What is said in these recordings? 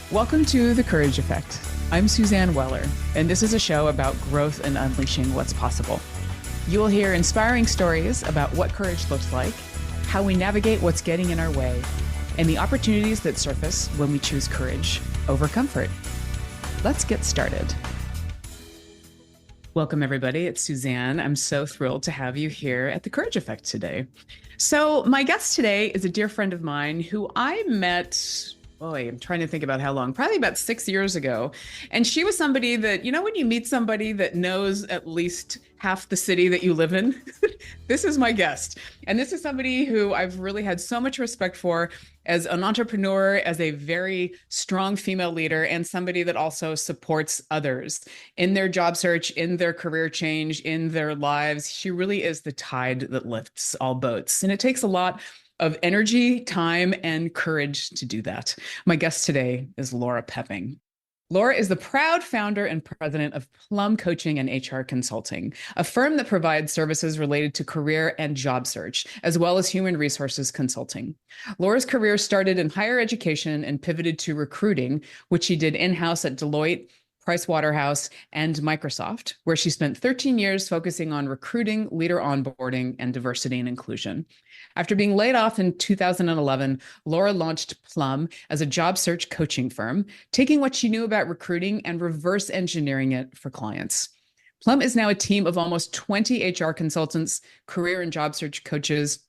Welcome to The Courage Effect. I'm Suzanne Weller, and this is a show about growth and unleashing what's possible. You will hear inspiring stories about what courage looks like, how we navigate what's getting in our way, and the opportunities that surface when we choose courage over comfort. Let's get started. Welcome, everybody. It's Suzanne. I'm so thrilled to have you here at The Courage Effect today. So my guest today is a dear friend of mine who I met, I'm trying to think about how long, probably about 6 years ago. And she was somebody that, when you meet somebody that knows at least half the city that you live in, this is my guest. And this is somebody who I've really had so much respect for as an entrepreneur, as a very strong female leader, and somebody that also supports others in their job search, in their career change, in their lives. She really is the tide that lifts all boats. And it takes a lot of energy, time, and courage to do that. My guest today is Lora Poepping. Lora is the proud founder and president of Plum Coaching and HR Consulting, a firm that provides services related to career and job search, as well as human resources consulting. Lora's career started in higher education and pivoted to recruiting, which she did in-house at Deloitte, Pricewaterhouse, and Microsoft, where she spent 13 years focusing on recruiting, leader onboarding, and diversity and inclusion. After being laid off in 2011, Lora launched Plum as a job search coaching firm, taking what she knew about recruiting and reverse engineering it for clients. Plum is now a team of almost 20 HR consultants, career and job search coaches,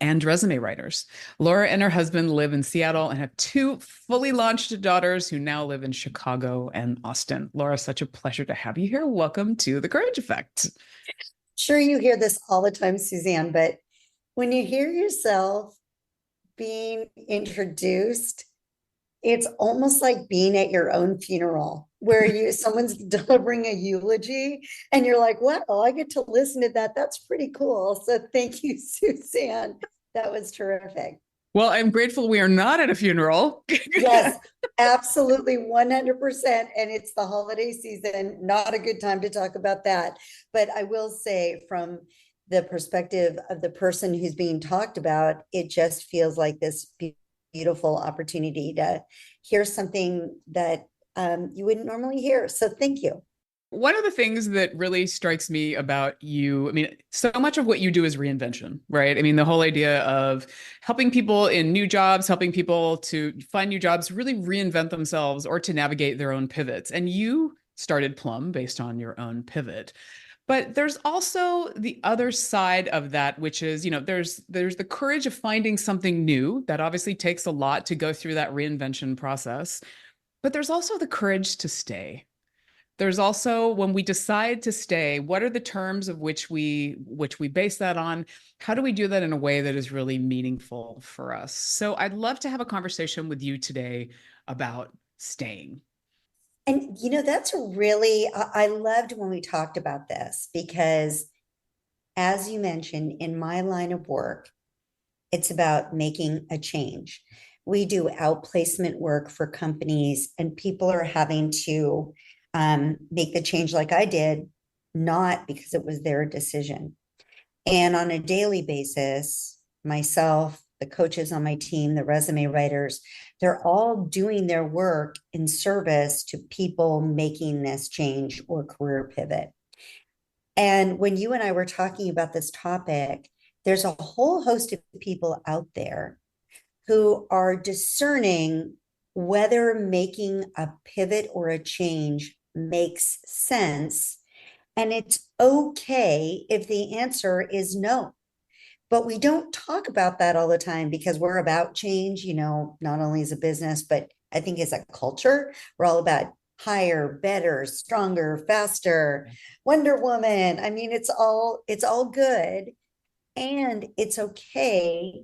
and resume writers. Lora and her husband live in Seattle and have two fully launched daughters who now live in Chicago and Austin. Lora, such a pleasure to have you here. Welcome to The Courage Effect. Sure, you hear this all the time, Suzanne, but when you hear yourself being introduced, it's almost like being at your own funeral where someone's delivering a eulogy and you're like, wow, I get to listen to that. That's pretty cool. So thank you, Suzanne. That was terrific. Well, I'm grateful we are not at a funeral. Yes, absolutely, 100%. And it's the holiday season, not a good time to talk about that. But I will say, from the perspective of the person who's being talked about, it just feels like this beautiful opportunity to hear something that you wouldn't normally hear. So thank you. One of the things that really strikes me about you, so much of what you do is reinvention, right? The whole idea of helping people in new jobs, helping people to find new jobs, really reinvent themselves or to navigate their own pivots. And you started Plum based on your own pivot. But there's also the other side of that, which is, there's the courage of finding something new. That obviously takes a lot to go through that reinvention process. But there's also the courage to stay. There's also, when we decide to stay, what are the terms of which we base that on? How do we do that in a way that is really meaningful for us? So I'd love to have a conversation with you today about staying. And, that's really, I loved when we talked about this because, as you mentioned, in my line of work, it's about making a change. We do outplacement work for companies, and people are having to make the change like I did, not because it was their decision. And on a daily basis, myself, the coaches on my team, the resume writers, they're all doing their work in service to people making this change or career pivot. And when you and I were talking about this topic, there's a whole host of people out there who are discerning whether making a pivot or a change makes sense. And it's okay if the answer is no. But we don't talk about that all the time because we're about change, not only as a business, but I think as a culture. We're all about higher, better, stronger, faster, Wonder Woman. It's all good. And it's okay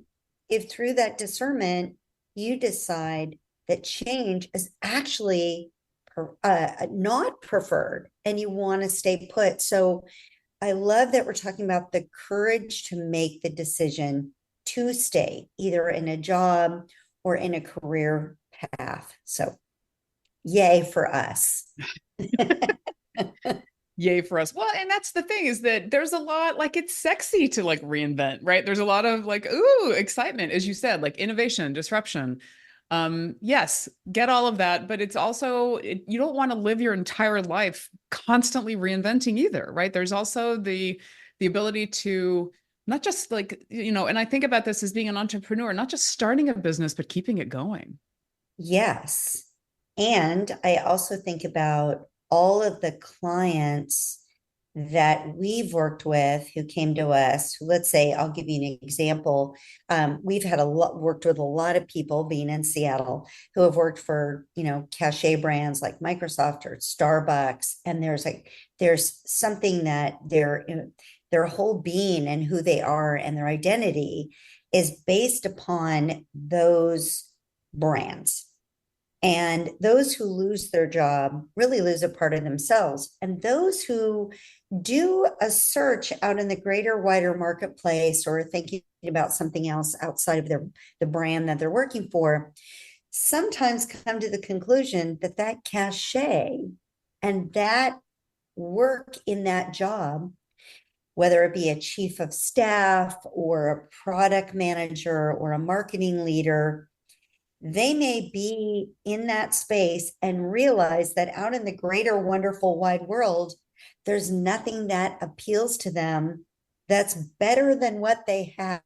if through that discernment, you decide that change is actually not preferred and you want to stay put. So I love that we're talking about the courage to make the decision to stay either in a job or in a career path. So yay for us. Yay for us. Well, and that's the thing, is that there's a lot, it's sexy to reinvent, right? There's a lot of ooh, excitement, as you said, innovation, disruption. Yes, get all of that, but it's also you don't want to live your entire life constantly reinventing either, right? There's also the ability to not just like, and I think about this as being an entrepreneur, not just starting a business, but keeping it going. Yes. And I also think about all of the clients that we've worked with who came to us. Let's say, I'll give you an example. We've had a lot worked with a lot of people being in Seattle who have worked for, cachet brands like Microsoft or Starbucks. And there's something that their whole being and who they are and their identity is based upon those brands. And those who lose their job really lose a part of themselves. And those who do a search out in the greater, wider marketplace or thinking about something else outside of the brand that they're working for, sometimes come to the conclusion that that cachet and that work in that job, whether it be a chief of staff or a product manager or a marketing leader, they may be in that space and realize that out in the greater, wonderful, wide world, there's nothing that appeals to them that's better than what they have.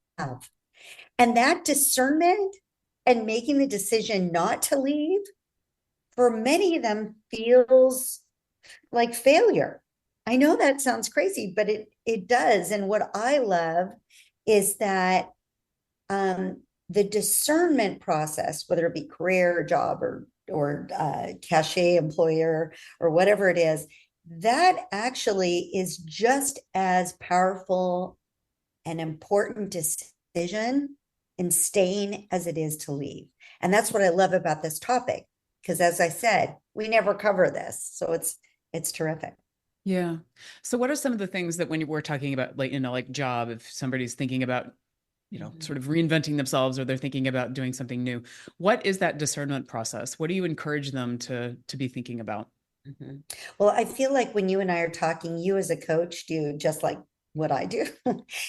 And that discernment and making the decision not to leave, for many of them, feels like failure. I know that sounds crazy, but it does. And what I love is that the discernment process, whether it be career, job, or cachet employer, or whatever it is, that actually is just as powerful and important decision in staying as it is to leave. And that's what I love about this topic, because as I said, we never cover this, so it's terrific. Yeah. So what are some of the things that when we're talking about like, like job, if somebody's thinking about, sort of reinventing themselves or they're thinking about doing something new, what is that discernment process? What do you encourage them to be thinking about? Mm-hmm. Well, I feel like when you and I are talking, you as a coach do just like what I do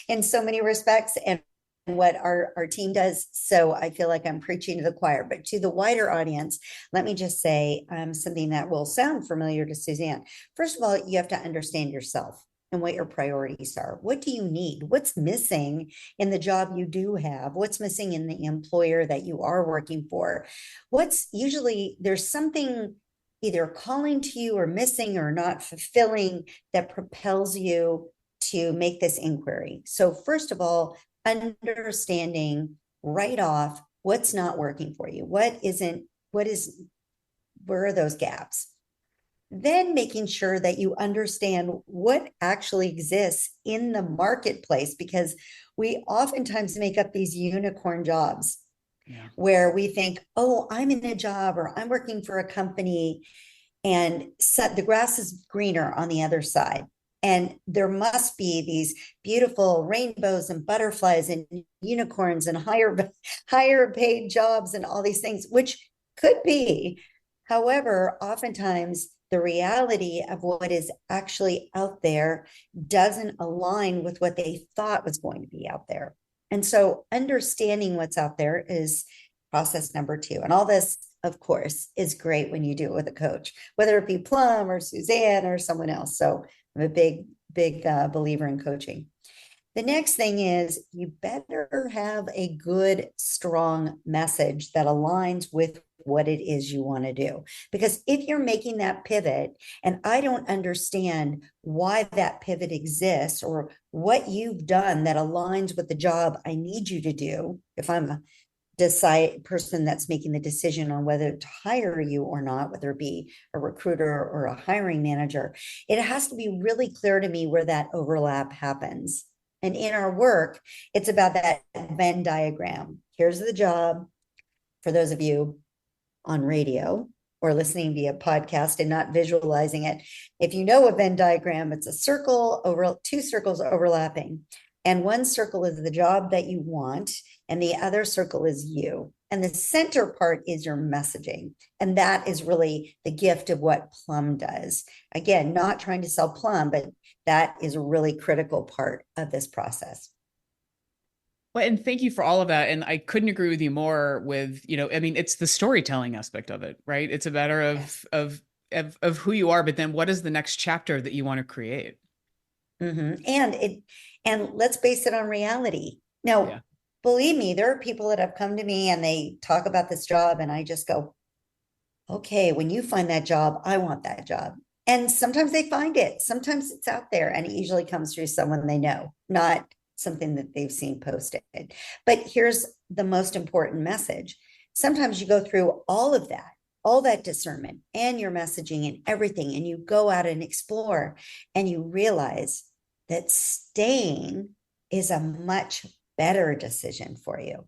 in so many respects, and what our team does. So I feel like I'm preaching to the choir, but to the wider audience, let me just say something that will sound familiar to Suzanne. First of all, you have to understand yourself and what your priorities are. What do you need? What's missing in the job you do have? What's missing in the employer that you are working for? What's usually there's something either calling to you or missing or not fulfilling that propels you to make this inquiry. So first of all, understanding right off what's not working for you, what isn't, where are those gaps? Then making sure that you understand what actually exists in the marketplace, because we oftentimes make up these unicorn jobs. Yeah. Where we think, oh, I'm in a job or I'm working for a company and the grass is greener on the other side. And there must be these beautiful rainbows and butterflies and unicorns and higher paid jobs and all these things, which could be. However, oftentimes the reality of what is actually out there doesn't align with what they thought was going to be out there. And so understanding what's out there is process number 2. And all this, of course, is great when you do it with a coach, whether it be Plum or Suzanne or someone else. So I'm a big believer in coaching. The next thing is you better have a good, strong message that aligns with what it is you want to do. Because if you're making that pivot and I don't understand why that pivot exists or what you've done that aligns with the job I need you to do, if I'm a person that's making the decision on whether to hire you or not, whether it be a recruiter or a hiring manager, it has to be really clear to me where that overlap happens. And in our work, it's about that Venn diagram. Here's the job. For those of you on radio or listening via podcast and not visualizing it, if you know a Venn diagram, it's a circle over 2 circles overlapping. And one circle is the job that you want, and the other circle is you. And the center part is your messaging. And that is really the gift of what Plum does. Again, not trying to sell Plum, but that is a really critical part of this process. Well, and thank you for all of that. And I couldn't agree with you more with, I mean, it's the storytelling aspect of it, right? It's a matter Yes. of who you are, but then what is the next chapter that you want to create? And let's base it on reality. Yeah. Now, believe me, there are people that have come to me and they talk about this job, and I just go, okay, when you find that job, I want that job. And sometimes they find it. Sometimes it's out there, and it usually comes through someone they know, not something that they've seen posted. But here's the most important message. Sometimes you go through all that discernment and your messaging and everything, and you go out and explore, and you realize that staying is a much better decision for you,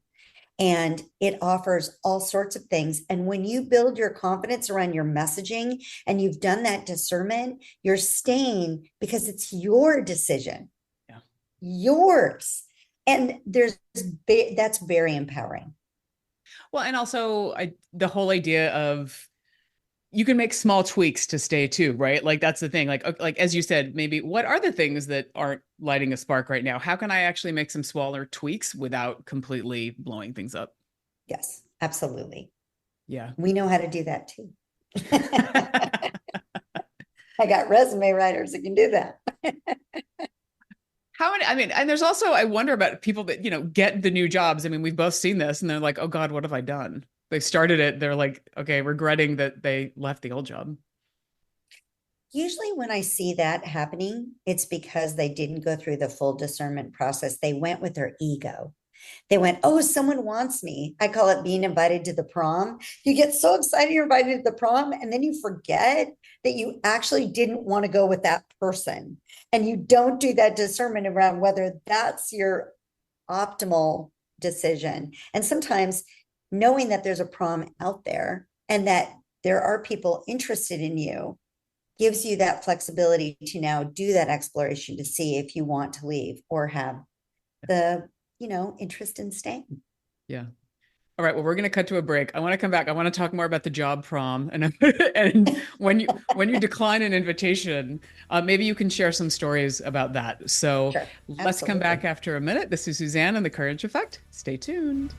and it offers all sorts of things. And when you build your confidence around your messaging and you've done that discernment, you're staying because it's your decision, Yeah. yours. And that's very empowering. Well, and also the whole idea of you can make small tweaks to stay too, right? Like that's the thing. Like as you said, maybe what are the things that aren't lighting a spark right now? How can I actually make some smaller tweaks without completely blowing things up? Yes, absolutely. Yeah. We know how to do that too. I got resume writers that can do that. How many, I mean, and there's also, I wonder about people that, get the new jobs. I mean, we've both seen this and they're like, oh God, what have I done? They started it. They're like, okay, regretting that they left the old job. Usually, when I see that happening, it's because they didn't go through the full discernment process. They went with their ego. They went, oh, someone wants me. I call it being invited to the prom. You get so excited you're invited to the prom, and then you forget that you actually didn't want to go with that person. And you don't do that discernment around whether that's your optimal decision. And sometimes knowing that there's a prom out there and that there are people interested in you gives you that flexibility to now do that exploration to see if you want to leave or have the interest in staying. Yeah. All right. Well, we're going to cut to a break. I want to come back. I want to talk more about the job prom, and and when you decline an invitation, maybe you can share some stories about that. So Sure, let's come back absolutely. after a minute. This is Suzanne and the Courage Effect. Stay tuned.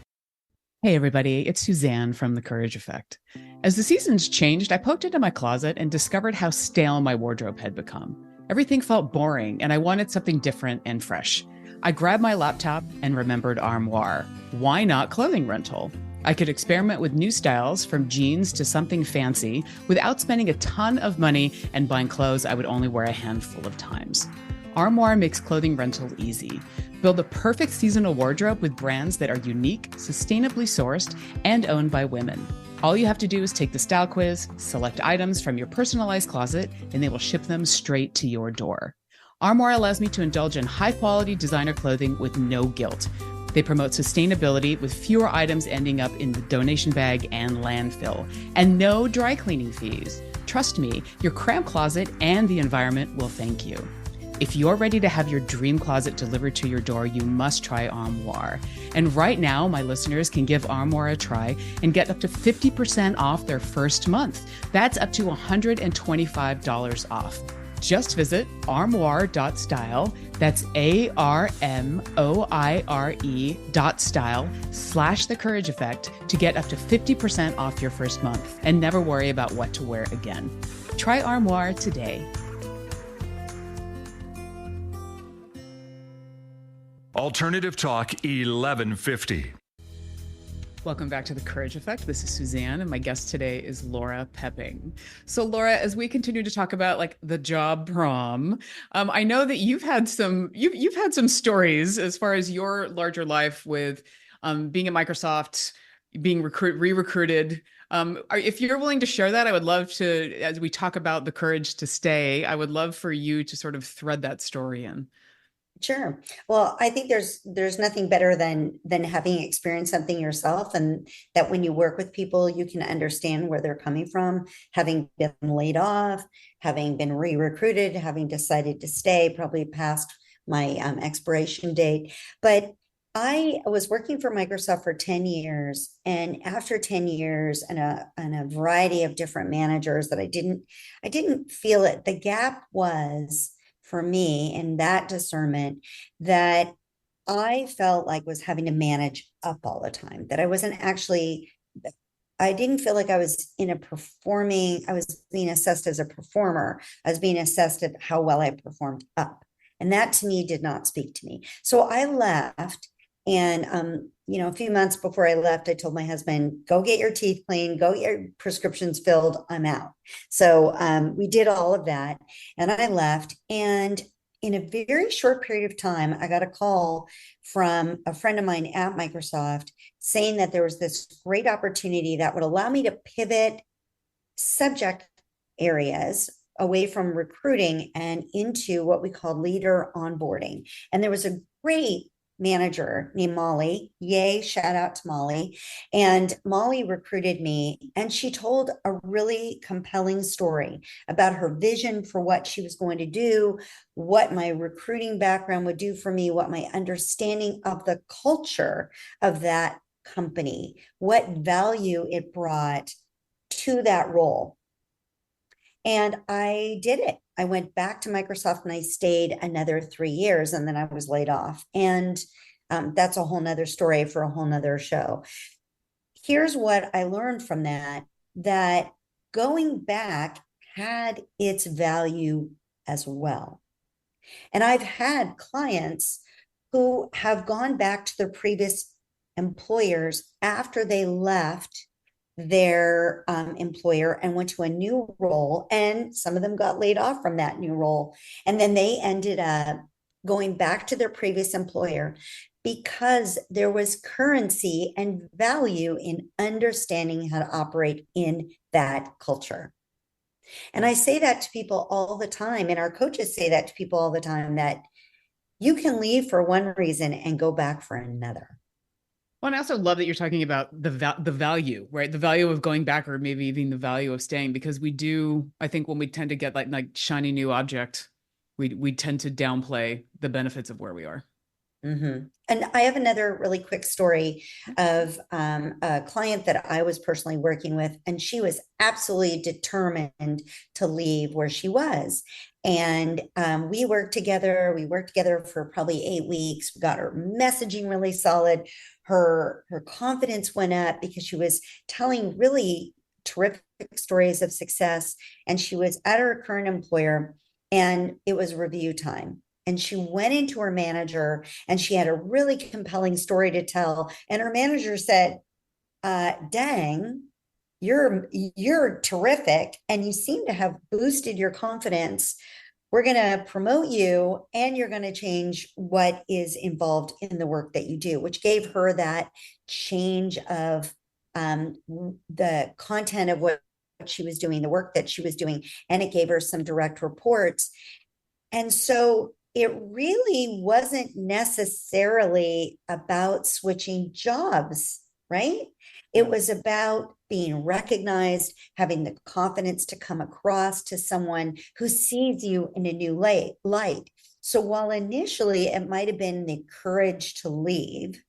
Hey, everybody. It's Suzanne from the Courage Effect. As the seasons changed, I poked into my closet and discovered how stale my wardrobe had become. Everything felt boring, and I wanted something different and fresh. I grabbed my laptop and remembered Armoire. Why not clothing rental? I could experiment with new styles from jeans to something fancy without spending a ton of money and buying clothes I would only wear a handful of times. Armoire makes clothing rental easy. Build a perfect seasonal wardrobe with brands that are unique, sustainably sourced, and owned by women. All you have to do is take the style quiz, select items from your personalized closet, and they will ship them straight to your door. Armoire allows me to indulge in high-quality designer clothing with no guilt. They promote sustainability with fewer items ending up in the donation bag and landfill, and no dry cleaning fees. Trust me, your cramped closet and the environment will thank you. If you're ready to have your dream closet delivered to your door, you must try Armoire. And right now, my listeners can give Armoire a try and get up to 50% off their first month. That's up to $125 off. Just visit armoire.style. That's ARMOIRE.style/The Courage Effect to get up to 50% off your first month and never worry about what to wear again. Try Armoire today. Alternative Talk 1150. Welcome back to The Courage Effect. This is Suzanne, and my guest today is Lora Poepping. So, Laura, as we continue to talk about like the job prom, I know that you've had some stories as far as your larger life with being at Microsoft, being re-recruited. If you're willing to share that, I would love to, as we talk about the courage to stay, I would love for you to sort of thread that story in. Sure. Well, I think there's nothing better than having experienced something yourself, and that when you work with people, you can understand where they're coming from, having been laid off, having been re-recruited, having decided to stay, probably past my expiration date. But I was working for Microsoft for 10 years, and after 10 years and a variety of different managers that I didn't feel it. The gap was for me in that discernment that I felt like was having to manage up all the time, that I wasn't actually, I didn't feel like I was I was being assessed as a performer. I was being assessed at how well I performed up. And that to me did not speak to me. So I left. And, a few months before I left, I told my husband, go get your teeth cleaned, go get your prescriptions filled. I'm out. So we did all of that. And I left. And in a very short period of time, I got a call from a friend of mine at Microsoft saying that there was this great opportunity that would allow me to pivot subject areas away from recruiting and into what we call leader onboarding. And there was a great manager named Molly. Yay, shout out to Molly. And Molly recruited me, and she told a really compelling story about her vision for what she was going to do, what my recruiting background would do for me, what my understanding of the culture of that company, what value it brought to that role. And I did it. I went back to Microsoft and I stayed another 3 years, and then I was laid off. And that's a whole nother story for a whole nother show. Here's what I learned from that going back had its value as well. And I've had clients who have gone back to their previous employers after they left their employer and went to a new role, and some of them got laid off from that new role, and then they ended up going back to their previous employer because there was currency and value in understanding how to operate in that culture. And I say that to people all the time, and our coaches say that to people all the time, that you can leave for one reason and go back for another. Well, and I also love that you're talking about the value, right? The value of going back, or maybe even the value of staying, because we do, I think when we tend to get like shiny new object, we tend to downplay the benefits of where we are. Mm-hmm. And I have another really quick story of a client that I was personally working with, and she was absolutely determined to leave where she was. And we worked together. We worked together for probably 8 weeks. We got her messaging really solid. Her confidence went up because she was telling really terrific stories of success. And she was at her current employer, and it was review time. And she went into her manager and she had a really compelling story to tell. And her manager said, dang, you're terrific. And you seem to have boosted your confidence. We're going to promote you, and you're going to change what is involved in the work that you do, which gave her that change of the content of what she was doing, the work that she was doing. And it gave her some direct reports. And so it really wasn't necessarily about switching jobs, right? It was about being recognized, having the confidence to come across to someone who sees you in a new light. So while initially it might have been the courage to leave,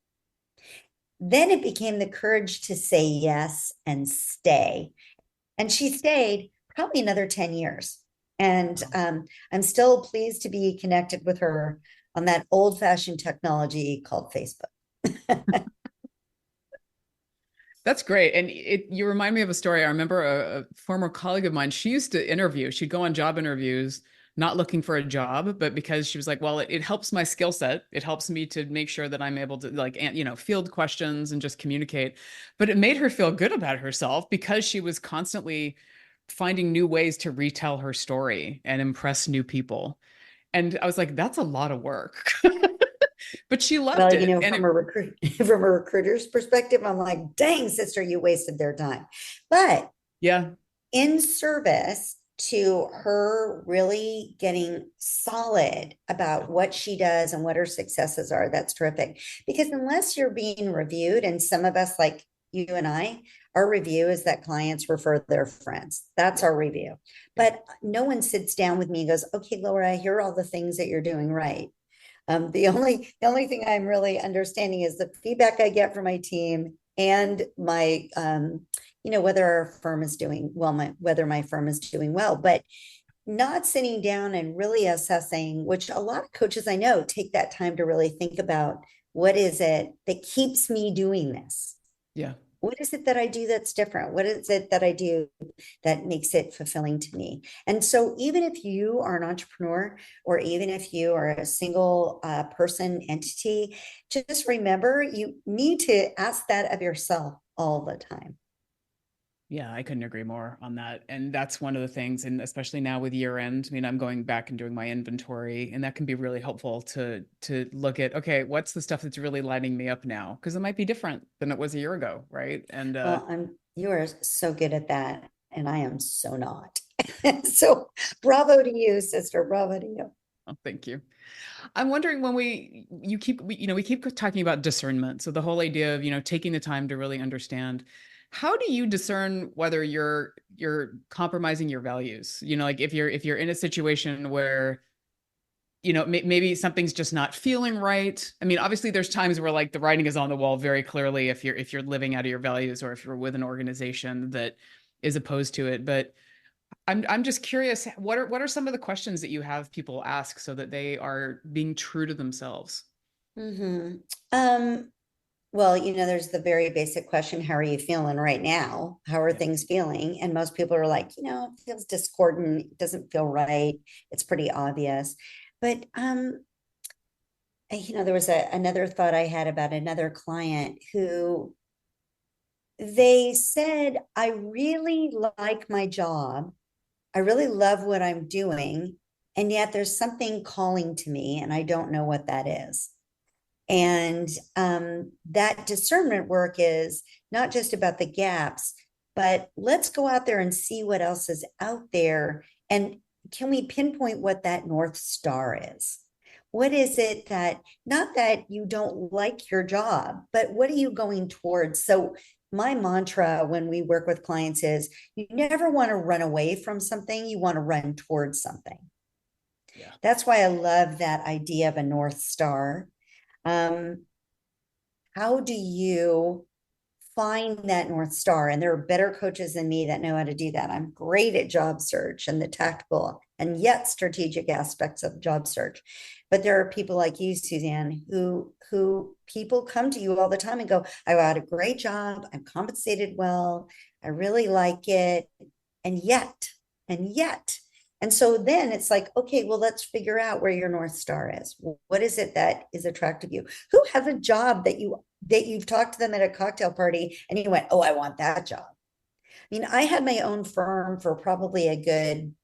then it became the courage to say yes and stay. And she stayed probably another 10 years. And I'm still pleased to be connected with her on that old-fashioned technology called Facebook. That's great. And you remind me of a story. I remember a former colleague of mine, she used to interview. She'd go on job interviews, not looking for a job, but because she was like, well, it helps my skill set. It helps me to make sure that I'm able to field questions and just communicate. But it made her feel good about herself because she was constantly finding new ways to retell her story and impress new people. And I was like, that's a lot of work. But she loved Well, it. from a recruiter's perspective, I'm like, dang, sister, you wasted their time. But yeah, in service to her really getting solid about what she does and what her successes are, that's terrific. Because unless you're being reviewed, and some of us, like you and I, our review is that clients refer their friends. That's our review. But no one sits down with me and goes, okay, Laura, I hear all the things that you're doing right. The only thing I'm really understanding is the feedback I get from my team and my, whether our firm is doing well, whether my firm is doing well. But not sitting down and really assessing, which a lot of coaches I know take that time to really think about, what is it that keeps me doing this? Yeah. What is it that I do that's different? What is it that I do that makes it fulfilling to me? And so, even if you are an entrepreneur, or even if you are a single person entity, just remember you need to ask that of yourself all the time. Yeah, I couldn't agree more on that. And that's one of the things, and especially now with year end, I mean, I'm going back and doing my inventory, and that can be really helpful to look at, okay, what's the stuff that's really lighting me up now? Because it might be different than it was a year ago, right? And Well, you are so good at that, and I am so not. So, bravo to you, sister. Bravo to you. oh, thank you. I'm wondering when we keep talking about discernment. So the whole idea of, taking the time to really understand, how do you discern whether you're compromising your values? Like if you're in a situation where, maybe something's just not feeling right. I mean, obviously there's times where like the writing is on the wall very clearly if you're living out of your values, or if you're with an organization that is opposed to it. But I'm just curious, what are some of the questions that you have people ask so that they are being true to themselves? Mm-hmm. Um, well, there's the very basic question, how are you feeling right now? How are Yeah. things feeling? And most people are like, it feels discordant, it doesn't feel right. It's pretty obvious. But there was another thought I had about another client who, they said, I really like my job. I really love what I'm doing. And yet there's something calling to me, and I don't know what that is. And that discernment work is not just about the gaps, but let's go out there and see what else is out there. And can we pinpoint what that North Star is? What is it that, not that you don't like your job, but what are you going towards? So, my mantra when we work with clients is, you never want to run away from something, you want to run towards something. Yeah. That's why I love that idea of a North Star. um, how do you find that North Star? And there are better coaches than me that know how to do that. I'm great at job search and the tactical and yet strategic aspects of job search. But there are people like you, Suzanne, who people come to you all the time and go, I had a great job, I'm compensated well, I really like it. And yet, and so then it's like, okay, well, let's figure out where your North Star is. What is it that is attractive to you? Who has a job that you've talked to them at a cocktail party and you went, oh, I want that job? I mean, I had my own firm for probably a good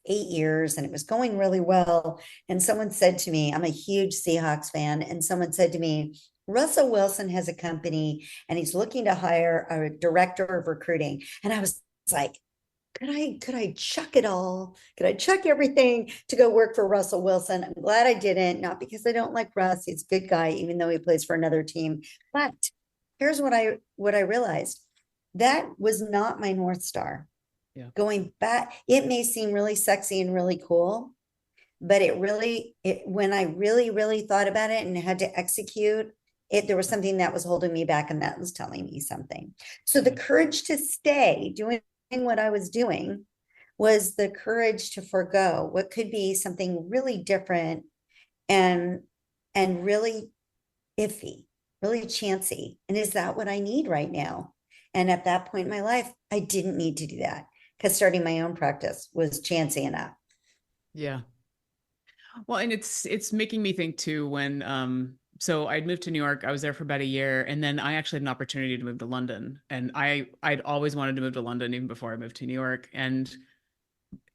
8 years, and it was going really well. And someone said to me, I'm a huge Seahawks fan, and someone said to me, Russell Wilson has a company and he's looking to hire a director of recruiting. And I was like, could I chuck it all? Could I chuck everything to go work for Russell Wilson? I'm glad I didn't, not because I don't like Russ. He's a good guy, even though he plays for another team. But here's what I realized. That was not my North Star. Yeah. Going back, it may seem really sexy and really cool, but when I really, really thought about it and had to execute it, there was something that was holding me back, and that was telling me something. So the courage to stay doing what I was doing was the courage to forego what could be something really different and really iffy, really chancy. And is that what I need right now? And at that point in my life, I didn't need to do that, because starting my own practice was chancy enough. Yeah. Well, and it's making me think too, when so I'd moved to New York. I was there for about a year, and then I actually had an opportunity to move to London. And I'd always wanted to move to London even before I moved to New York. And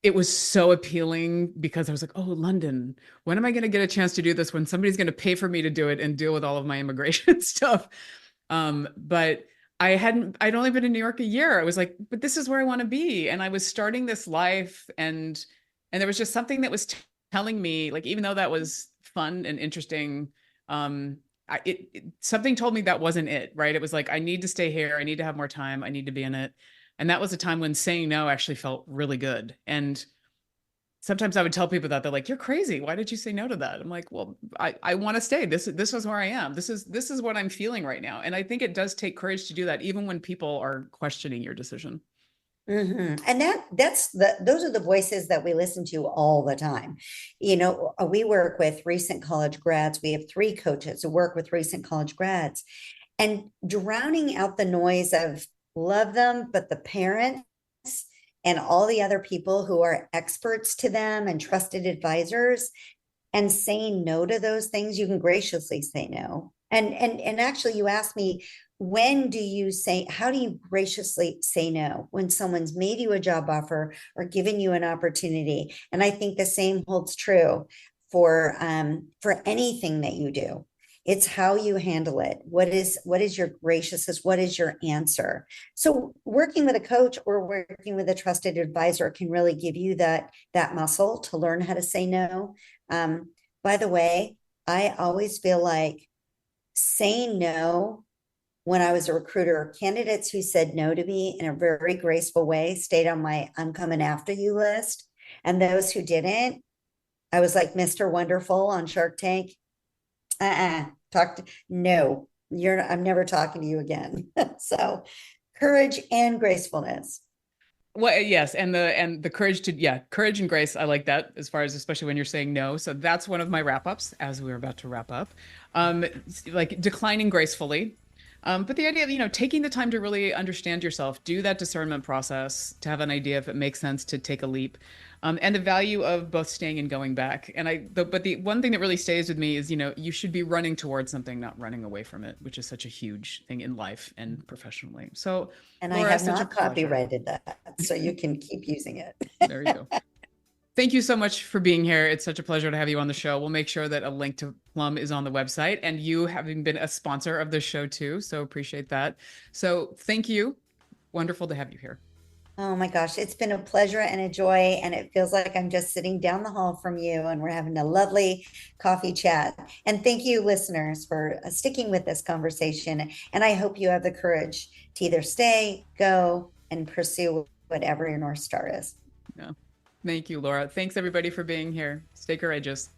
it was so appealing because I was like, oh, London, when am I going to get a chance to do this, when somebody's going to pay for me to do it and deal with all of my immigration stuff? But I'd only been in New York a year. I was like, but this is where I want to be. And I was starting this life, and there was just something that was telling me, like, even though that was fun and interesting, something told me that wasn't it, right? It was like, I need to stay here. I need to have more time. I need to be in it. And that was a time when saying no actually felt really good. And sometimes I would tell people that, they're like, you're crazy. Why did you say no to that? I'm like, well, I want to stay. This is where I am. This is what I'm feeling right now. And I think it does take courage to do that, even when people are questioning your decision. And those are the voices that we listen to all the time. We work with recent college grads. We have 3 coaches who work with recent college grads, and drowning out the noise of love them, but the parents and all the other people who are experts to them and trusted advisors, and saying no to those things. You can graciously say no. And actually, you asked me, how do you graciously say no when someone's made you a job offer or given you an opportunity? And I think the same holds true for anything that you do. It's how you handle it. What is your graciousness? What is your answer? So working with a coach or working with a trusted advisor can really give you that muscle to learn how to say no. By the way, I always feel like saying no, when I was a recruiter, candidates who said no to me in a very graceful way stayed on my I'm coming after you list. And those who didn't, I was like Mr. Wonderful on Shark Tank. No, I'm never talking to you again. So courage and gracefulness. Well, yes, and the courage courage and grace. I like that, as far as especially when you're saying no. So that's one of my wrap ups as we're about to wrap up. Like declining gracefully. But the idea of, taking the time to really understand yourself, do that discernment process to have an idea if it makes sense to take a leap, and the value of both staying and going back. But the one thing that really stays with me is, you should be running towards something, not running away from it, which is such a huge thing in life and professionally. So, And Lora, I have such a not copyrighted that, so you can keep using it. There you go. Thank you so much for being here. It's such a pleasure to have you on the show. We'll make sure that a link to Plum is on the website, and you having been a sponsor of the show too. So appreciate that. So thank you. Wonderful to have you here. Oh my gosh, it's been a pleasure and a joy. And it feels like I'm just sitting down the hall from you and we're having a lovely coffee chat. And thank you, listeners, for sticking with this conversation. And I hope you have the courage to either stay, go, and pursue whatever your North Star is. Yeah. Thank you, Lora. Thanks everybody for being here. Stay courageous.